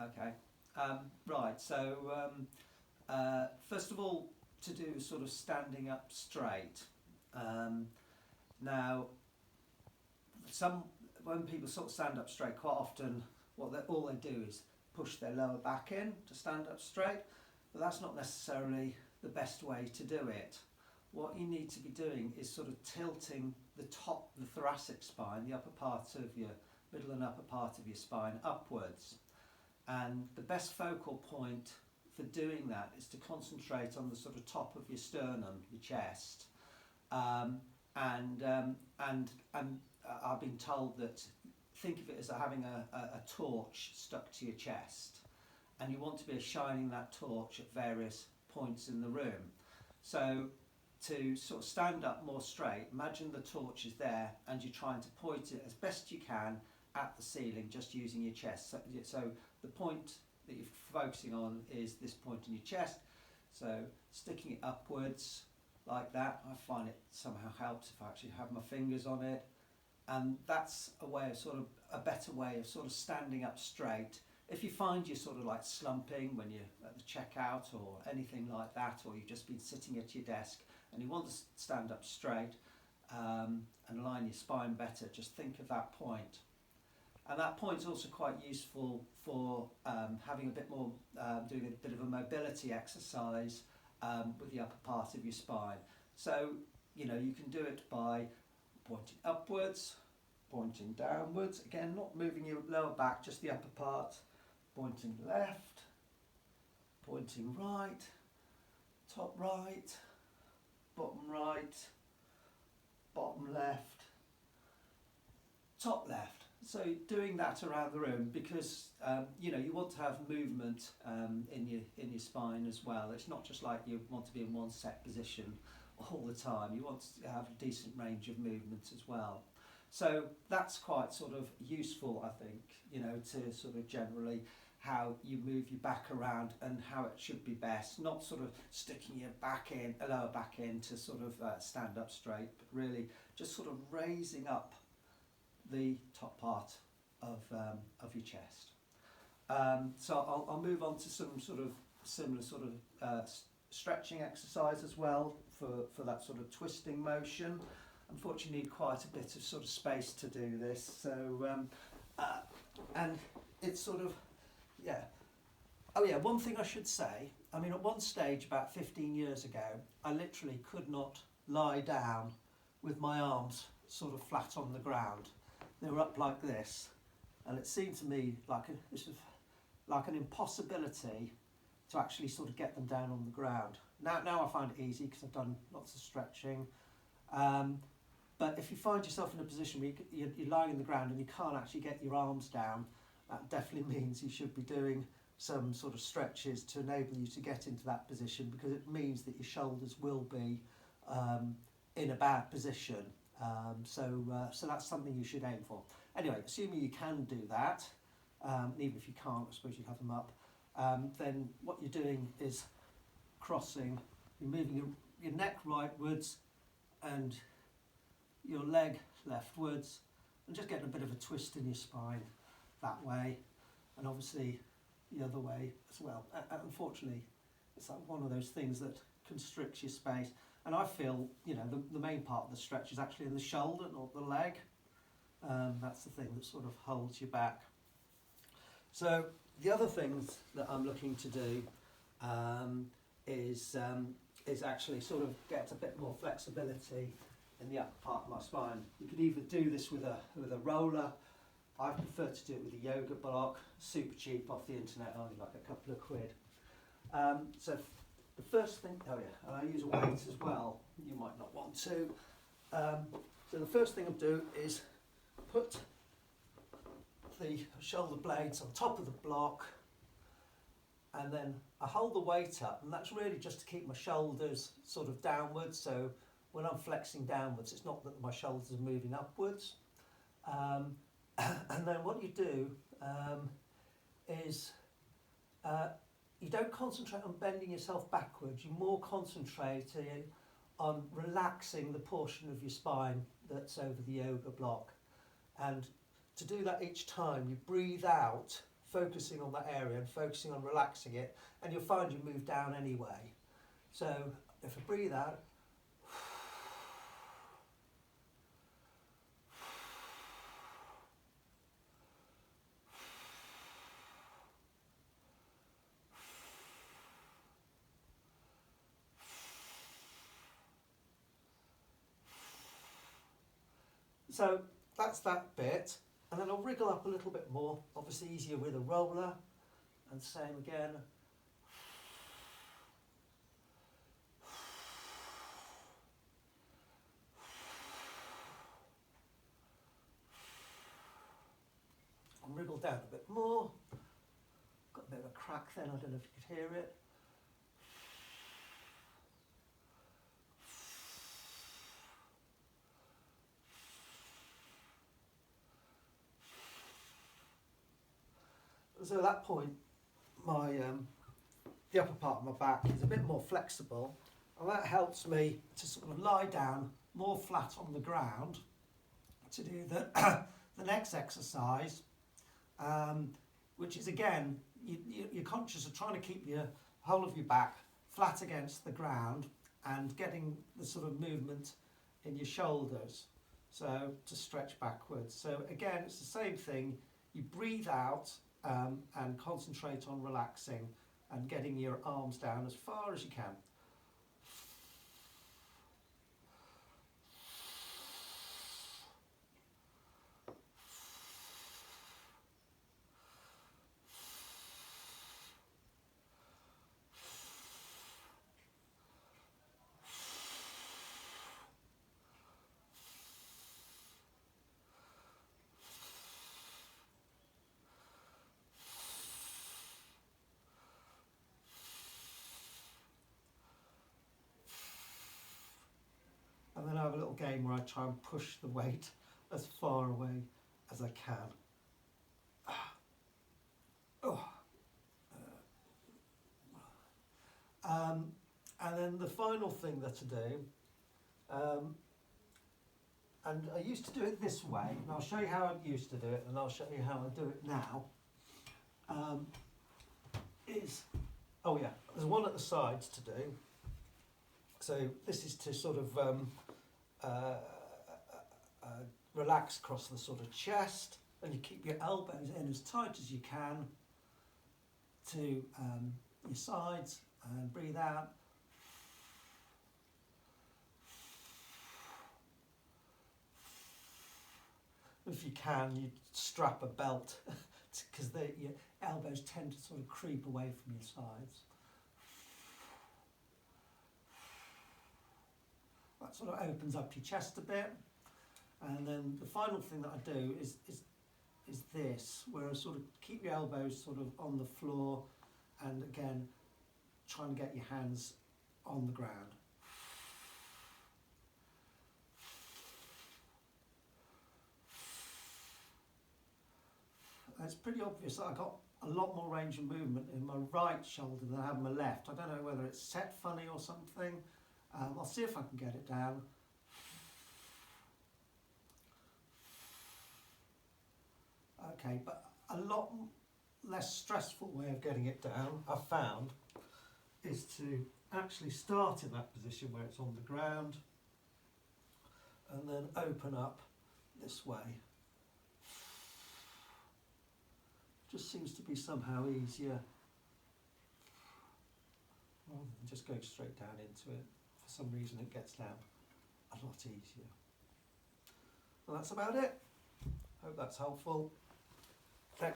Okay. Right. So first of all, to do sort of standing up straight. Now, when people sort of stand up straight, quite often all they do is push their lower back in to stand up straight, but that's not necessarily the best way to do it. What you need to be doing is sort of tilting the thoracic spine, the upper part of your middle and upper part of your spine upwards. And the best focal point for doing that is to concentrate on the sort of top of your sternum, your chest. I've been told that think of it as having a torch stuck to your chest, and you want to be shining that torch at various points in the room. So to sort of stand up more straight, imagine the torch is there and you're trying to point it as best you can at the ceiling just using your chest. So the point that you're focusing on is this point in your chest. So sticking it upwards like that, I find it somehow helps if I actually have my fingers on it. And that's a better way of sort of standing up straight. If you find you're sort of like slumping when you're at the checkout or anything like that, or you've just been sitting at your desk and you want to stand up straight and align your spine better, just think of that point. And that point is also quite useful for having a bit more, doing a bit of a mobility exercise with the upper part of your spine. So, you can do it by pointing upwards, pointing downwards, again not moving your lower back, just the upper part, pointing left, pointing right, top right, bottom left, top left. So doing that around the room, because you want to have movement in your spine as well. It's not just like you want to be in one set position all the time. You want to have a decent range of movement as well. So that's quite sort of useful, I think, to sort of generally how you move your back around and how it should be best. Not sort of sticking your lower back in to sort of stand up straight, but really just sort of raising up the top part of your chest. So I'll move on to some sort of similar sort of stretching exercise as well for that sort of twisting motion. Unfortunately, you need quite a bit of sort of space to do this. So and it's sort of one thing I should say. I mean, at one stage about 15 years ago, I literally could not lie down with my arms sort of flat on the ground. They were up like this, and it seemed to me like an impossibility to actually sort of get them down on the ground. Now I find it easy because I've done lots of stretching. But if you find yourself in a position where you're lying on the ground and you can't actually get your arms down, that definitely means you should be doing some sort of stretches to enable you to get into that position, because it means that your shoulders will be in a bad position. So that's something you should aim for. Anyway, assuming you can do that, even if you can't, I suppose you have them up, then what you're doing is crossing, you're moving your neck rightwards and your leg leftwards, and just getting a bit of a twist in your spine that way, and obviously the other way as well. Unfortunately, it's like one of those things that constricts your space. And I feel, the main part of the stretch is actually in the shoulder, not the leg. That's the thing that sort of holds you back. So the other things that I'm looking to do is actually sort of get a bit more flexibility in the upper part of my spine. You could either do this with a roller. I prefer to do it with a yoga block, super cheap off the internet, only like a couple of quid. So the first thing, and I use a weight as well, you might not want to. So the first thing I'll do is put the shoulder blades on top of the block, and then I hold the weight up, and that's really just to keep my shoulders sort of downwards. So when I'm flexing downwards, it's not that my shoulders are moving upwards. And then what you do is you don't concentrate on bending yourself backwards, you're more concentrating on relaxing the portion of your spine that's over the yoga block. And to do that each time, you breathe out focusing on that area and focusing on relaxing it, and you'll find you move down anyway. So if I breathe out, so that's that bit, and then I'll wriggle up a little bit more, obviously easier with a roller, and same again. And wriggle down a bit more. Got a bit of a crack then, I don't know if you could hear it. So at that point, my the upper part of my back is a bit more flexible, and that helps me to sort of lie down more flat on the ground to do the next exercise, which is again, you're conscious of trying to keep your whole of your back flat against the ground and getting the sort of movement in your shoulders, so to stretch backwards. So again, it's the same thing. You breathe out and concentrate on relaxing and getting your arms down as far as you can. And then I have a little game where I try and push the weight as far away as I can. And then the final thing that I do, and I used to do it this way, and I'll show you how I used to do it, and I'll show you how I do it now, there's one at the sides to do. So this is to sort of relax across the sort of chest, and you keep your elbows in as tight as you can to your sides, and breathe out. If you can, you strap a belt because your elbows tend to sort of creep away from your sides. That sort of opens up your chest a bit. And then the final thing that I do is this, where I sort of keep your elbows sort of on the floor, and again, try and get your hands on the ground. It's pretty obvious that I got a lot more range of movement in my right shoulder than I have in my left. I don't know whether it's set funny or something. I'll see if I can get it down. Okay, but a lot less stressful way of getting it down, I've found, is to actually start in that position where it's on the ground and then open up this way. Just seems to be somehow easier rather than just going straight down into it. For some reason it gets down a lot easier. Well, that's about it. Hope that's helpful.